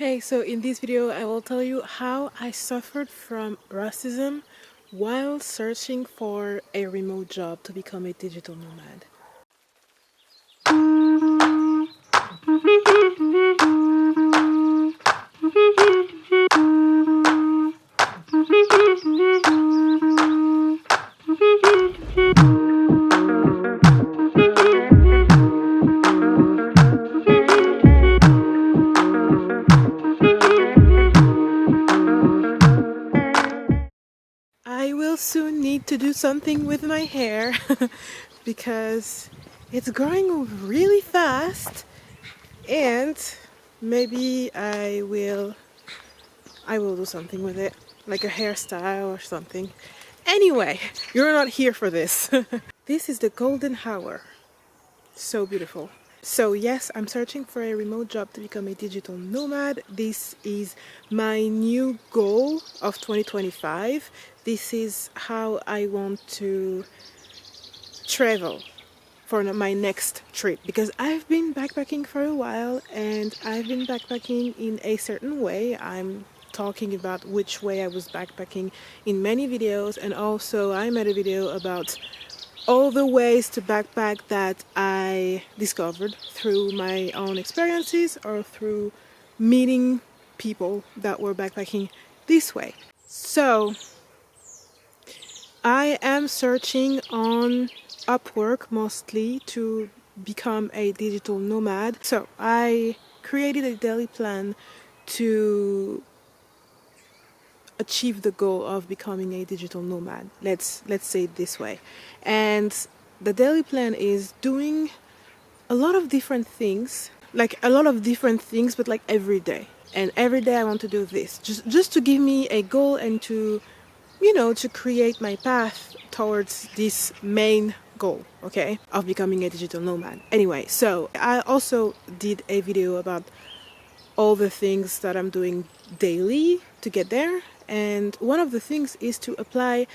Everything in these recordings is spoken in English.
Hey, so in this video I will tell you how I suffered from racism while searching for a remote job to become a digital nomad. I will soon need to do something with my hair because it's growing really fast, and maybe I will do something with it, like a hairstyle or something. Anyway, you're not here for this. This is the golden hour. So beautiful. So yes, I'm searching for a remote job to become a digital nomad. This is my new goal of 2025. This is how I want to travel for my next trip, because I've been backpacking for a while and I've been backpacking in a certain way. I'm talking about which way I was backpacking in many videos, and also I made a video about all the ways to backpack that I discovered through my own experiences or through meeting people that were backpacking this way. So I am searching on Upwork mostly to become a digital nomad. So I created a daily plan to achieve the goal of becoming a digital nomad. Let's say it this way. And the daily plan is doing a lot of different things, but like every day. And every day I want to do this, just to give me a goal and to, to create my path towards this main goal, okay, of becoming a digital nomad. Anyway, so I also did a video about all the things that I'm doing daily to get there. And one of the things is to apply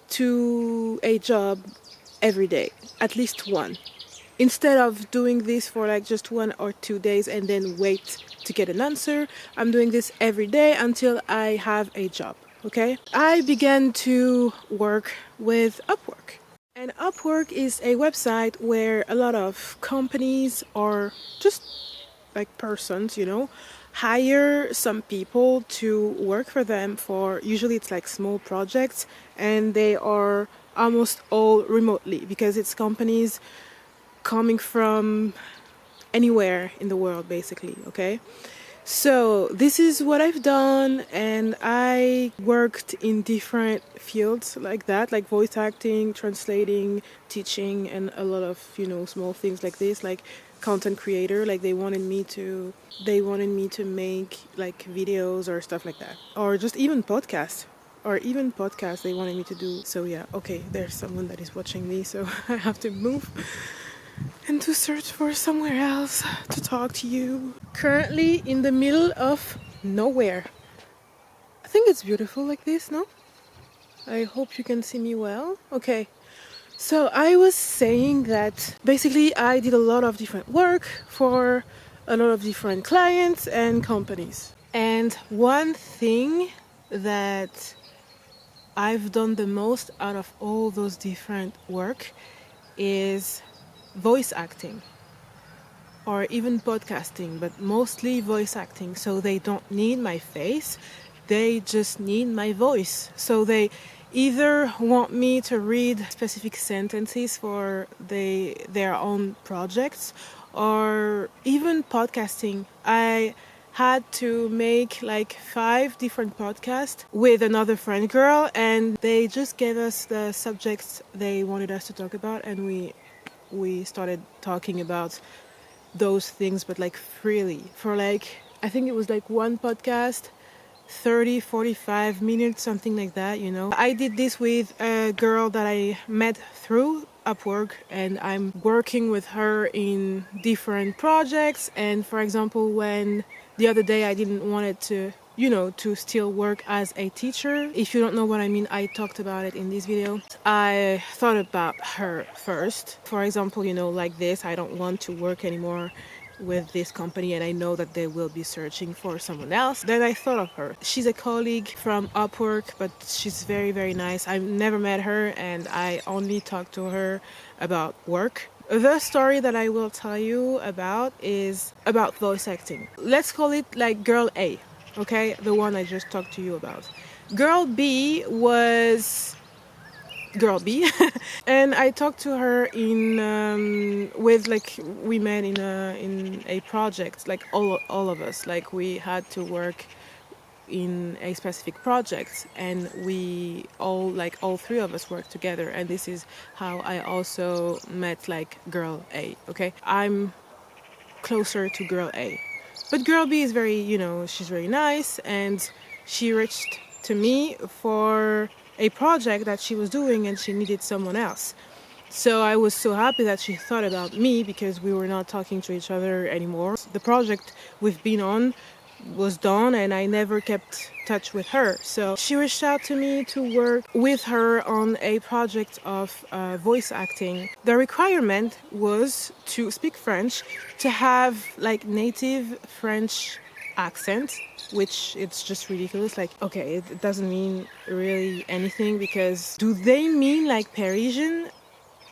to a job every day, at least one. Instead of doing this for like just 1 or 2 days and then wait to get an answer, I'm doing this every day until I have a job, okay? I began to work with Upwork. And Upwork is a website where a lot of companies or just like persons, hire some people to work for them for, usually it's like small projects, and they are almost all remotely because it's companies coming from anywhere in the world basically, okay? So this is what I've done, and I worked in different fields like that, like voice acting, translating, teaching, and a lot of, small things like this, like content creator. Like they wanted me to make like videos or stuff like that, or just even podcasts they wanted me to do. So yeah, okay, there's someone that is watching me, so I have to move and to search for somewhere else to talk to you. Currently in the middle of nowhere. I think it's beautiful like this, no? I hope you can see me well. Okay. So I was saying that basically I did a lot of different work for a lot of different clients and companies. And one thing that I've done the most out of all those different work is voice acting, or even podcasting, but mostly voice acting. So they don't need my face, they just need my voice. So they either want me to read specific sentences for their own projects, or even podcasting. I had to make like 5 different podcasts with another friend girl, and they just gave us the subjects they wanted us to talk about, and we started talking about those things, but like freely, for like, I think it was like one podcast 30-45 minutes, something like that. I did this with a girl that I met through Upwork, and I'm working with her in different projects. And for example, when the other day I didn't want it to still work as a teacher. If you don't know what I mean, I talked about it in this video. I thought about her first. For example, like this, I don't want to work anymore with this company and I know that they will be searching for someone else, then I thought of her. She's a colleague from Upwork, but she's very, very nice. I've never met her and I only talked to her about work. The story that I will tell you about is about voice acting. Let's call it like Girl A, okay? The one I just talked to you about. Girl B was Girl B, and I talked to her with like we met in a project, like all of us, like we had to work in a specific project, and we all three of us worked together, and this is how I also met like Girl A. Okay, I'm closer to Girl A, but Girl B is very, she's very nice, and she reached to me for a project that she was doing and she needed someone else. So I was so happy that she thought about me because we were not talking to each other anymore. The project we've been on was done and I never kept touch with her. So she reached out to me to work with her on a project of voice acting. The requirement was to speak French, to have like native French accent, which it's just ridiculous. Like, okay, it doesn't mean really anything because do they mean like Parisian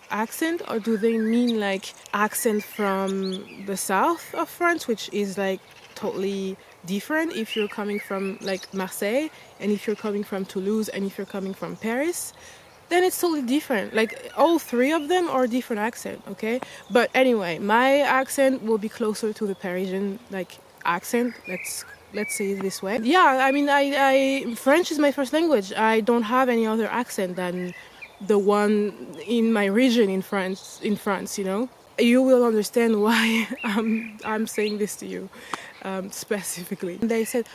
accent or do they mean like accent from the south of France, which is like totally different if you're coming from like Marseille and if you're coming from Toulouse and if you're coming from Paris, then it's totally different. Like all three of them are different accent, okay? But anyway, my accent will be closer to the Parisian like accent. Let's say it this way. Yeah, I mean, I French is my first language. I don't have any other accent than the one in my region in France. You will understand why I'm saying this to you specifically. They said,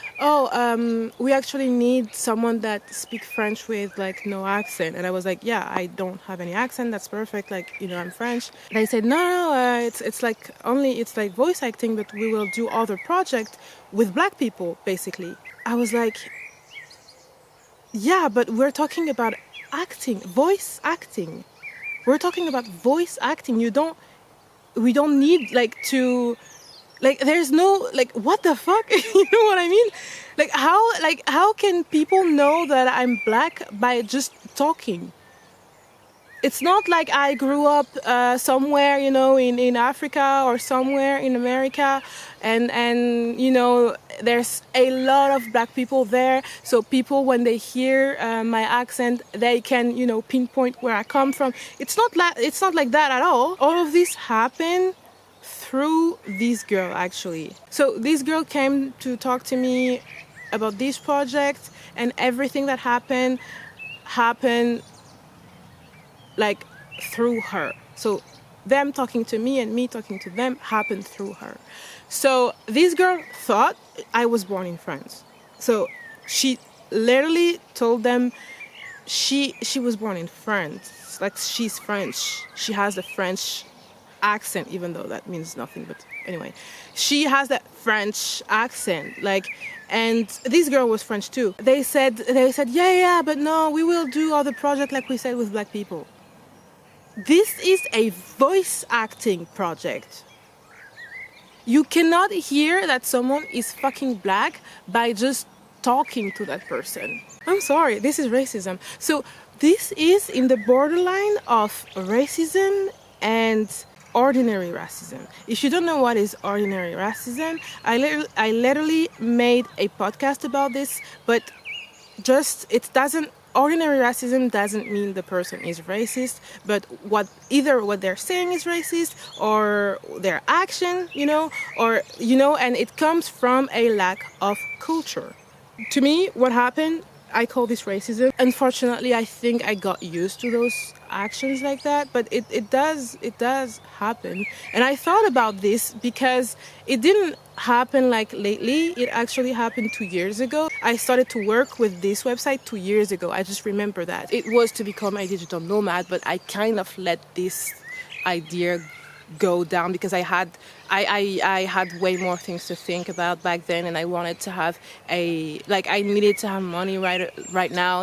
we actually need someone that speaks French with like no accent. And I was like, yeah, I don't have any accent. That's perfect. Like, I'm French. They said, no, it's like voice acting, but we will do other projects with black people, basically. I was like, yeah, but we're talking about acting, voice acting. We're talking about voice acting. We don't need there's no what the fuck. You know what I mean? How can people know that I'm black by just talking? It's not like I grew up somewhere, in Africa or somewhere in America, and there's a lot of black people there. So people, when they hear my accent, they can, pinpoint where I come from. It's not like that at all. All of this happened through this girl, actually. So this girl came to talk to me about this project, and everything that happened like through her. So them talking to me and me talking to them happened through her. So this girl thought I was born in France. So she literally told them she was born in France. Like, she's French. She has the French accent, even though that means nothing. But anyway, she has that French accent. And this girl was French too. They said, yeah, but no, we will do other project like we said with black people. This is a voice acting project. You cannot hear that someone is fucking black by just talking to that person. I'm sorry, this is racism. So this is in the borderline of racism and ordinary racism. If you don't know what is ordinary racism, I literally made a podcast about this, but ordinary racism doesn't mean the person is racist, but either what they're saying is racist or their action, and it comes from a lack of culture. To me, what happened, I call this racism. Unfortunately, I think I got used to those actions like that, but it does happen. And I thought about this because it didn't happen like lately. It actually happened 2 years ago. I started to work with this website 2 years ago. I just remember that. It was to become a digital nomad, but I kind of let this idea go down because I had way more things to think about back then, and I wanted to have I needed to have money right now,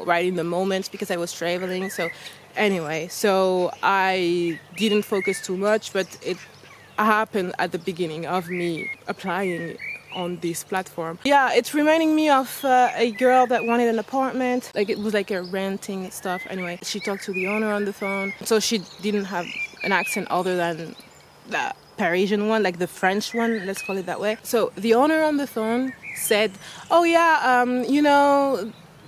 right in the moment, because I was traveling. So anyway, so I didn't focus too much, but happened at the beginning of me applying on this platform. Yeah, it's reminding me of a girl that wanted an apartment. Like, it was like a renting stuff. Anyway, she talked to the owner on the phone, so she didn't have an accent other than the Parisian one, like the French one, let's call it that way. So the owner on the phone said, oh yeah,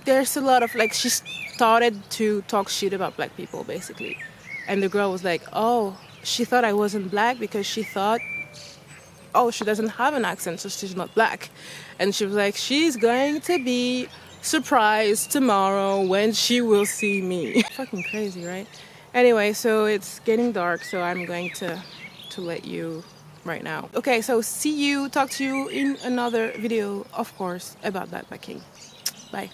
there's a lot of, like, she started to talk shit about black people basically. And the girl was like, oh, she thought I wasn't black because she thought, oh, she doesn't have an accent, so she's not black. And she was like, she's going to be surprised tomorrow when she will see me. Fucking crazy, right? Anyway, so it's getting dark, so I'm going to let you right now. Okay, so talk to you in another video, of course, about backpacking. Bye.